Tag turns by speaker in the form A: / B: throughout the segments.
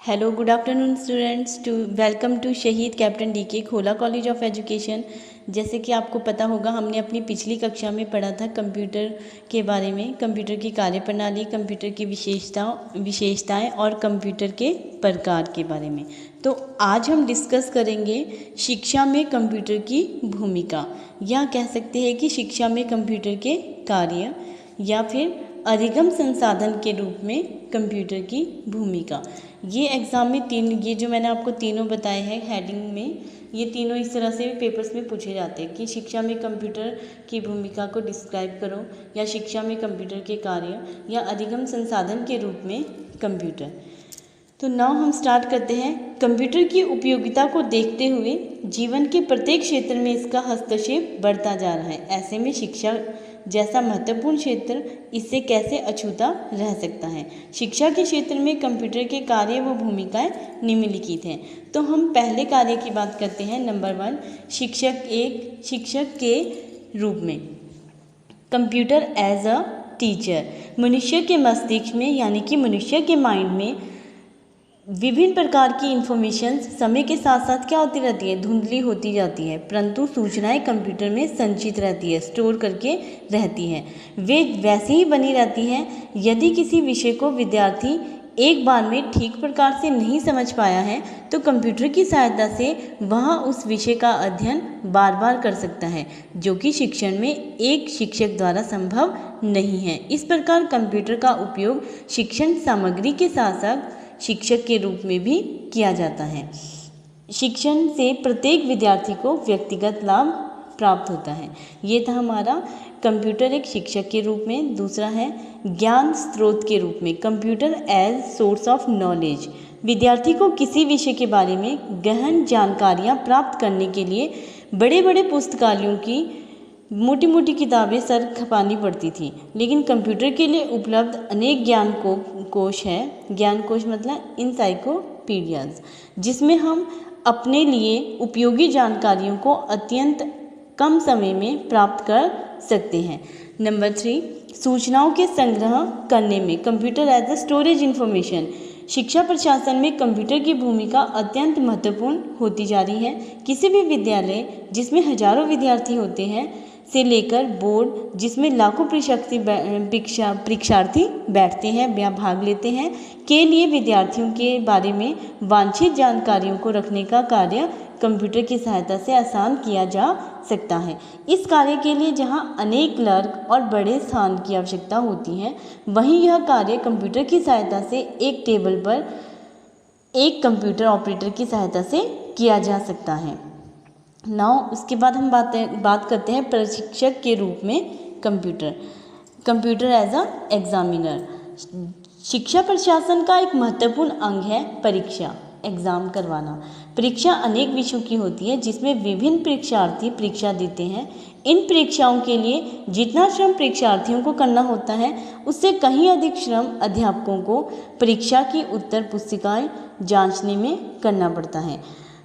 A: Hello good afternoon students to welcome to Shaheed captain DK Khola college of education. जैसे कि आपको पता होगा, हमने अपनी पिछली कक्षा में पढ़ा था कंप्यूटर के बारे में, कंप्यूटर की कार्यप्रणाली, कंप्यूटर की विशेषताएं और कंप्यूटर के प्रकार के बारे में। तो आज हम डिस्कस करेंगे शिक्षा में कंप्यूटर की भूमिका, या कह सकते हैं कि शिक्षा में कंप्यूटर के कार्य, या फिर अधिगम संसाधन के रूप में कंप्यूटर की भूमिका। ये एग्ज़ाम में ये जो मैंने आपको तीनों बताए हैं हेडिंग में, ये तीनों इस तरह से पेपर्स में पूछे जाते हैं कि शिक्षा में कंप्यूटर की भूमिका को डिस्क्राइब करो, या शिक्षा में कंप्यूटर के कार्य, या अधिगम संसाधन के रूप में कंप्यूटर। तो नाउ हम स्टार्ट करते हैं। कंप्यूटर की उपयोगिता को देखते हुए जीवन के प्रत्येक क्षेत्र में इसका हस्तक्षेप बढ़ता जा रहा है। ऐसे में शिक्षा जैसा महत्वपूर्ण क्षेत्र इससे कैसे अछूता रह सकता है। शिक्षा के क्षेत्र में कंप्यूटर के कार्य व भूमिकाएं निम्नलिखित हैं। तो हम पहले कार्य की बात करते हैं। नंबर 1, शिक्षक के रूप में कंप्यूटर एज अ टीचर। मनुष्य के मस्तिष्क में, यानी कि मनुष्य के माइंड में विभिन्न प्रकार की इंफॉर्मेशन समय के साथ साथ क्या होती रहती है, धुंधली होती जाती है, परंतु सूचनाएं कंप्यूटर में संचित रहती है, स्टोर करके रहती है। वे वैसे ही बनी रहती हैं। यदि किसी विषय को विद्यार्थी एक बार में ठीक प्रकार से नहीं समझ पाया है तो कंप्यूटर की सहायता से वह उस विषय का अध्ययन बार बार कर सकता है, जो कि शिक्षण में एक शिक्षक द्वारा संभव नहीं है। इस प्रकार कंप्यूटर का उपयोग शिक्षण सामग्री के साथ साथ शिक्षक के रूप में भी किया जाता है। शिक्षण से प्रत्येक विद्यार्थी को व्यक्तिगत लाभ प्राप्त होता है। ये था हमारा कंप्यूटर एक शिक्षक के रूप में। दूसरा है ज्ञान स्रोत के रूप में, computer as source of knowledge. विद्यार्थी को किसी विषय के बारे में गहन जानकारियाँ प्राप्त करने के लिए बड़े बड़े पुस्तकालयों की मोटी मोटी किताबें सर खपानी पड़ती थी, लेकिन कंप्यूटर के लिए उपलब्ध अनेक कोश है। ज्ञान कोश मतलब इनसाइक्लोपीडियाज, जिसमें हम अपने लिए उपयोगी जानकारियों को अत्यंत कम समय में प्राप्त कर सकते हैं। नंबर 3, सूचनाओं के संग्रह करने में computer as a storage information. शिक्षा प्रशासन में कंप्यूटर की भूमिका अत्यंत महत्वपूर्ण होती जा रही है। किसी भी विद्यालय जिसमें हजारों विद्यार्थी होते हैं से लेकर बोर्ड जिसमें लाखों परीक्षार्थी बैठते हैं या भाग लेते हैं के लिए विद्यार्थियों के बारे में वांछित जानकारियों को रखने का कार्य कंप्यूटर की सहायता से आसान किया जा सकता है। इस कार्य के लिए जहां अनेक क्लर्क और बड़े स्थान की आवश्यकता होती है, वहीं यह कार्य कंप्यूटर की सहायता से एक टेबल पर एक कंप्यूटर ऑपरेटर की सहायता से किया जा सकता है। नाउ उसके बाद हम बात करते हैं प्रशिक्षक के रूप में कंप्यूटर एज अ एग्जामिनर। शिक्षा प्रशासन का एक महत्वपूर्ण अंग है परीक्षा, एग्ज़ाम करवाना। परीक्षा अनेक विषयों की होती है जिसमें विभिन्न परीक्षार्थी परीक्षा देते हैं। इन परीक्षाओं के लिए जितना श्रम परीक्षार्थियों को करना होता है, उससे कहीं अधिक श्रम अध्यापकों को परीक्षा की उत्तर पुस्तिकाएं जांचने में करना पड़ता है,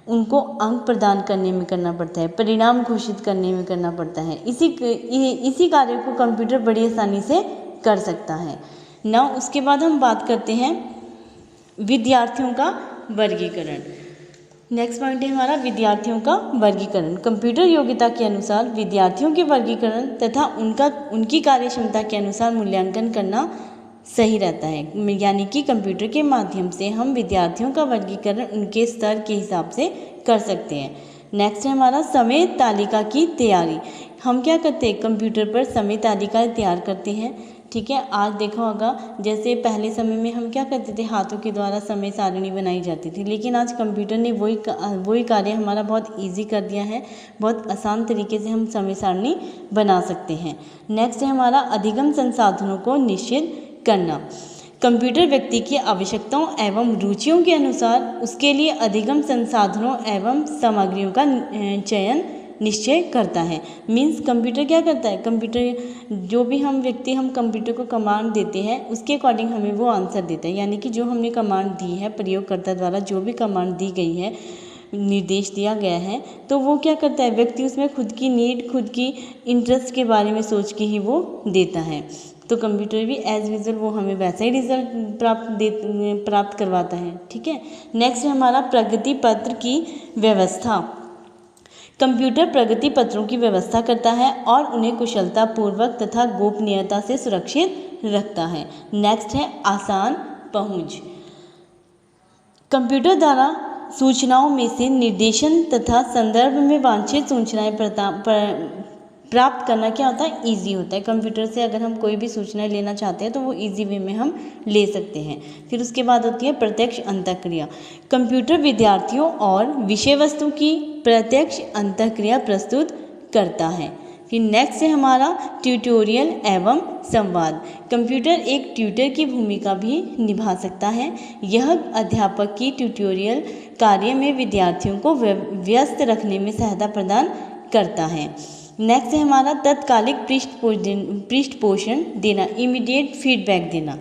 A: उनको अंक प्रदान करने में करना पड़ता है, परिणाम घोषित करने में करना पड़ता है। इसी कार्य को कंप्यूटर बड़ी आसानी से कर सकता है। ना उसके बाद हम बात करते हैं विद्यार्थियों का वर्गीकरण। नेक्स्ट पॉइंट है हमारा विद्यार्थियों का वर्गीकरण। कंप्यूटर योग्यता के अनुसार विद्यार्थियों के वर्गीकरण तथा उनकी कार्य क्षमता के अनुसार मूल्यांकन करना सही रहता है। यानी कि कंप्यूटर के माध्यम से हम विद्यार्थियों का वर्गीकरण उनके स्तर के हिसाब से कर सकते हैं। नेक्स्ट है हमारा समय तालिका की तैयारी। हम क्या करते हैं, कंप्यूटर पर समय तालिका तैयार करते हैं। ठीक है, आज देखा होगा जैसे पहले समय में हम क्या करते थे, हाथों के द्वारा समय सारणी बनाई जाती थी, लेकिन आज कंप्यूटर ने वही कार्य हमारा बहुत इजी कर दिया है। बहुत आसान तरीके से हम समय सारणी बना सकते हैं। नेक्स्ट है हमारा अधिगम संसाधनों को निश्चित करना। कंप्यूटर व्यक्ति की आवश्यकताओं एवं रुचियों के अनुसार उसके लिए अधिगम संसाधनों एवं सामग्रियों का चयन निश्चय करता है। मीन्स कंप्यूटर क्या करता है, कंप्यूटर जो भी हम कंप्यूटर को कमांड देते हैं उसके अकॉर्डिंग हमें वो आंसर देता है। यानी कि जो हमने कमांड दी है, प्रयोगकर्ता द्वारा जो भी कमांड दी गई है, निर्देश दिया गया है, तो वो क्या करता है, व्यक्ति उसमें खुद की नीड, खुद की इंटरेस्ट के बारे में सोच के ही वो देता है। तो कंप्यूटर भी एज यूजुअल वो हमें वैसा ही रिजल्ट प्राप्त करवाता है। ठीक है, नेक्स्ट है हमारा प्रगति पत्र की व्यवस्था। कंप्यूटर प्रगति पत्रों की व्यवस्था करता है और उन्हें कुशलतापूर्वक तथा गोपनीयता से सुरक्षित रखता है। नेक्स्ट है आसान पहुंच। कंप्यूटर द्वारा सूचनाओं में से निर्देशन तथा संदर्भ में वांछित सूचनाएं प्राप्त करना क्या होता है, ईजी होता है। कंप्यूटर से अगर हम कोई भी सूचनाएं लेना चाहते हैं तो वो ईजी वे में हम ले सकते हैं। फिर उसके बाद होती है प्रत्यक्ष अंतःक्रिया। कंप्यूटर विद्यार्थियों और विषय वस्तु की प्रत्यक्ष अंतःक्रिया प्रस्तुत करता है। फिर नेक्स्ट है हमारा ट्यूटोरियल एवं संवाद। कंप्यूटर एक ट्यूटर की भूमिका भी निभा सकता है। यह अध्यापक की ट्यूटोरियल कार्य में विद्यार्थियों को व्यस्त रखने में सहायता प्रदान करता है। नेक्स्ट है हमारा तत्कालिक पृष्ठपोषण देना, इमीडिएट फीडबैक देना।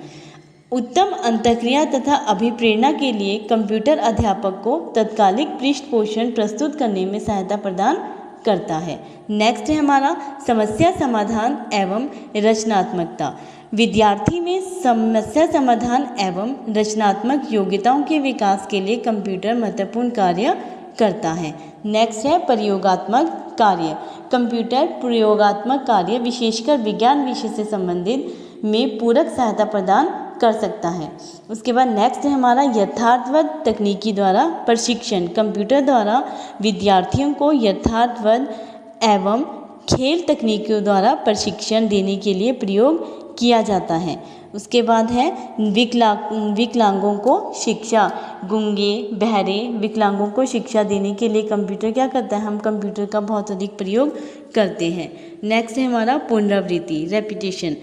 A: उत्तम अंतःक्रिया तथा अभिप्रेरणा के लिए कंप्यूटर अध्यापक को तत्कालिक पृष्ठपोषण प्रस्तुत करने में सहायता प्रदान करता है। नेक्स्ट है हमारा समस्या समाधान एवं रचनात्मकता। विद्यार्थी में समस्या समाधान एवं रचनात्मक योग्यताओं के विकास के लिए कंप्यूटर महत्वपूर्ण कार्य करता है। नेक्स्ट है प्रयोगात्मक कार्य। कंप्यूटर प्रयोगात्मक कार्य विशेषकर विज्ञान विषय से संबंधित में पूरक सहायता प्रदान कर सकता है। उसके बाद नेक्स्ट है हमारा यथार्थवत तकनीकी द्वारा प्रशिक्षण। कंप्यूटर द्वारा विद्यार्थियों को यथार्थवत एवं खेल तकनीकों द्वारा प्रशिक्षण देने के लिए प्रयोग किया जाता है। उसके बाद है विकलांगों को शिक्षा। गूंगे बहरे विकलांगों को शिक्षा देने के लिए कंप्यूटर क्या करता है, हम कंप्यूटर का बहुत अधिक प्रयोग करते हैं। नेक्स्ट है हमारा पुनरावृत्ति, रेपिटेशन।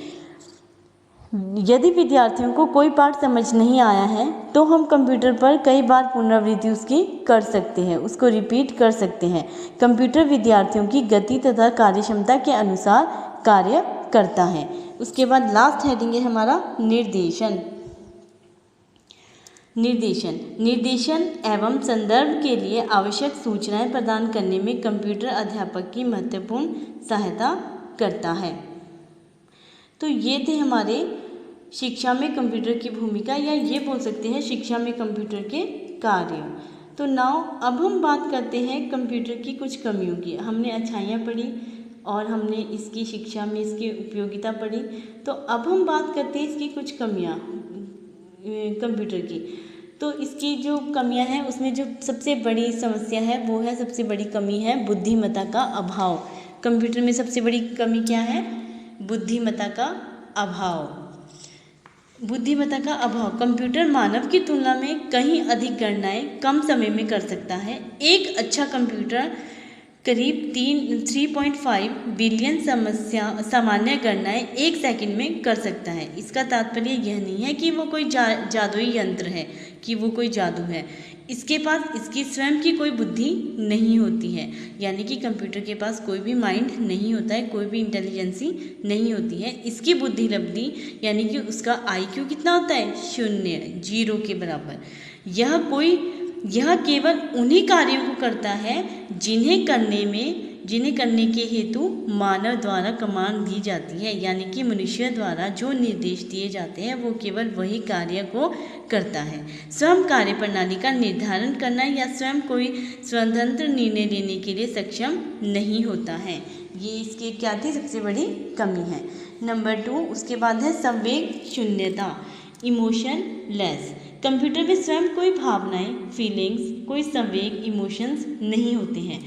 A: यदि विद्यार्थियों को कोई पाठ समझ नहीं आया है तो हम कंप्यूटर पर कई बार पुनरावृत्ति उसकी कर सकते हैं, उसको रिपीट कर सकते हैं। कंप्यूटर विद्यार्थियों की गति तथा कार्यक्षमता के अनुसार कार्य करता है। उसके बाद लास्ट हेडिंग है हमारा निर्देशन। निर्देशन एवं संदर्भ के लिए आवश्यक सूचनाएं प्रदान करने में कंप्यूटर अध्यापक की महत्वपूर्ण सहायता करता है। तो ये थे हमारे शिक्षा में कंप्यूटर की भूमिका, या ये बोल सकते हैं शिक्षा में कंप्यूटर के कार्य। तो नाउ अब हम बात करते हैं कंप्यूटर की कुछ कमियों की। हमने अच्छाइयाँ पढ़ी और हमने इसकी शिक्षा में इसकी उपयोगिता पढ़ी। तो अब हम बात करते हैं इसकी कुछ कमियाँ कंप्यूटर की। तो इसकी जो कमियाँ हैं उसमें जो सबसे बड़ी समस्या है वो है, सबसे बड़ी कमी है बुद्धिमत्ता का अभाव। कंप्यूटर में सबसे बड़ी कमी क्या है, बुद्धिमत्ता का अभाव। बुद्धिमत्ता का अभाव। कंप्यूटर मानव की तुलना में कहीं अधिक गणनाएं कम समय में कर सकता है। एक अच्छा कंप्यूटर करीब 3.5 बिलियन सामान्य गणनाएं एक सेकंड में कर सकता है। इसका तात्पर्य यह नहीं है कि वो कोई जादुई यंत्र है, कि वो कोई जादू है। इसके पास इसकी स्वयं की कोई बुद्धि नहीं होती है, यानी कि कंप्यूटर के पास कोई भी माइंड नहीं होता है, कोई भी इंटेलिजेंसी नहीं होती है। इसकी बुद्धि लब्धि यानी कि उसका IQ कितना होता है, 0 के बराबर। यह केवल उन्हीं कार्यों को करता है जिन्हें करने के हेतु मानव द्वारा कमांड दी जाती है, यानी कि मनुष्य द्वारा जो निर्देश दिए जाते हैं वो केवल वही कार्य को करता है। स्वयं कार्य प्रणाली का निर्धारण करना या स्वयं कोई स्वतंत्र निर्णय लेने के लिए सक्षम नहीं होता है। ये इसकी क्या थी, सबसे बड़ी कमी है। नंबर 2, उसके बाद है संवेग शून्यता, इमोशनलेस। कंप्यूटर में स्वयं कोई भावनाएं, फीलिंग्स, कोई संवेग, इमोशंस नहीं होते हैं।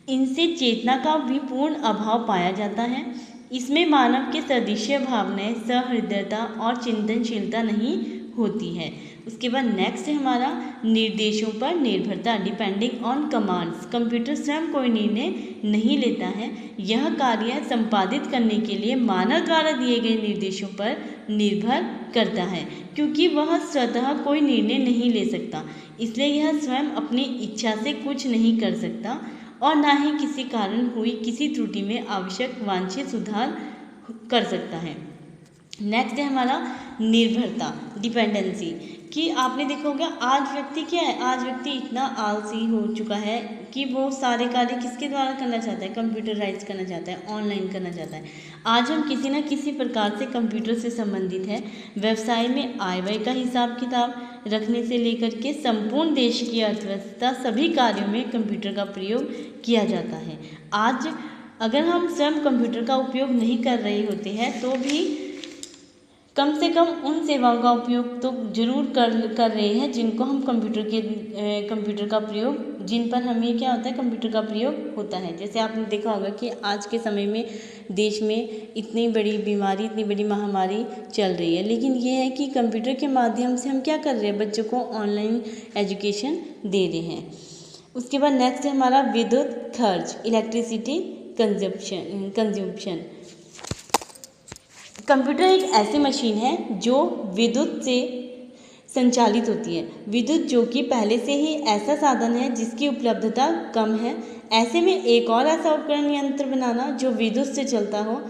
A: इनसे चेतना का भी पूर्ण अभाव पाया जाता है। इसमें मानव के सदृश्य भावनाएं, सहृदयता और चिंतनशीलता नहीं होती है। उसके बाद नेक्स्ट है हमारा निर्देशों पर निर्भरता, डिपेंडिंग ऑन कमांड्स। कंप्यूटर स्वयं कोई निर्णय नहीं लेता है। यह कार्य संपादित करने के लिए मानव द्वारा दिए गए निर्देशों पर निर्भर करता है, क्योंकि वह स्वतः कोई निर्णय नहीं ले सकता। इसलिए यह स्वयं अपनी इच्छा से कुछ नहीं कर सकता और ना ही किसी कारण हुई किसी त्रुटि में आवश्यक वांछित सुधार कर सकता है। नेक्स्ट है हमारा निर्भरता, डिपेंडेंसी। कि आपने देखा होगा आज व्यक्ति क्या है, आज व्यक्ति इतना आलसी हो चुका है कि वो सारे कार्य किसके द्वारा करना चाहता है, कंप्यूटराइज करना चाहता है, ऑनलाइन करना चाहता है। आज हम किसी न किसी प्रकार से कंप्यूटर से संबंधित है। व्यवसाय में आय व्यय का हिसाब किताब रखने से लेकर के संपूर्ण देश की अर्थव्यवस्था सभी कार्यों में कंप्यूटर का प्रयोग किया जाता है। आज अगर हम स्वयं कंप्यूटर का उपयोग नहीं कर रहे होते हैं तो भी कम से कम उन सेवाओं का उपयोग तो जरूर कर रहे हैं जिनको हम कंप्यूटर का प्रयोग, जिन पर हमें क्या होता है, कंप्यूटर का प्रयोग होता है। जैसे आपने देखा होगा कि आज के समय में देश में इतनी बड़ी बीमारी, इतनी बड़ी महामारी चल रही है, लेकिन ये है कि कंप्यूटर के माध्यम से हम क्या कर रहे हैं, बच्चों को ऑनलाइन एजुकेशन दे रहे हैं। उसके बाद नेक्स्ट है हमारा विद्युत खर्च, इलेक्ट्रिसिटी कंजम्पशन। कंप्यूटर एक ऐसी मशीन है जो विद्युत से संचालित होती है। विद्युत जो कि पहले से ही ऐसा साधन है जिसकी उपलब्धता कम है, ऐसे में एक और ऐसा उपकरण यंत्र बनाना जो विद्युत से चलता हो,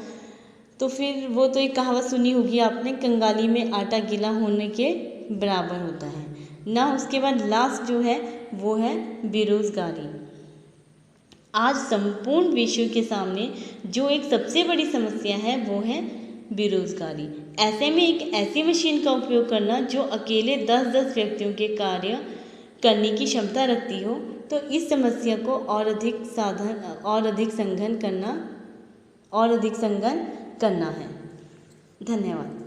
A: तो फिर वो तो एक कहावत सुनी होगी आपने, कंगाली में आटा गीला होने के बराबर होता है ना। उसके बाद लास्ट जो है वो है बेरोजगारी। आज संपूर्ण विश्व के सामने जो एक सबसे बड़ी समस्या है वो है बेरोजगारी। ऐसे में एक ऐसी मशीन का उपयोग करना जो अकेले 10-10 व्यक्तियों के कार्य करने की क्षमता रखती हो, तो इस समस्या को और अधिक संघन करना है। धन्यवाद।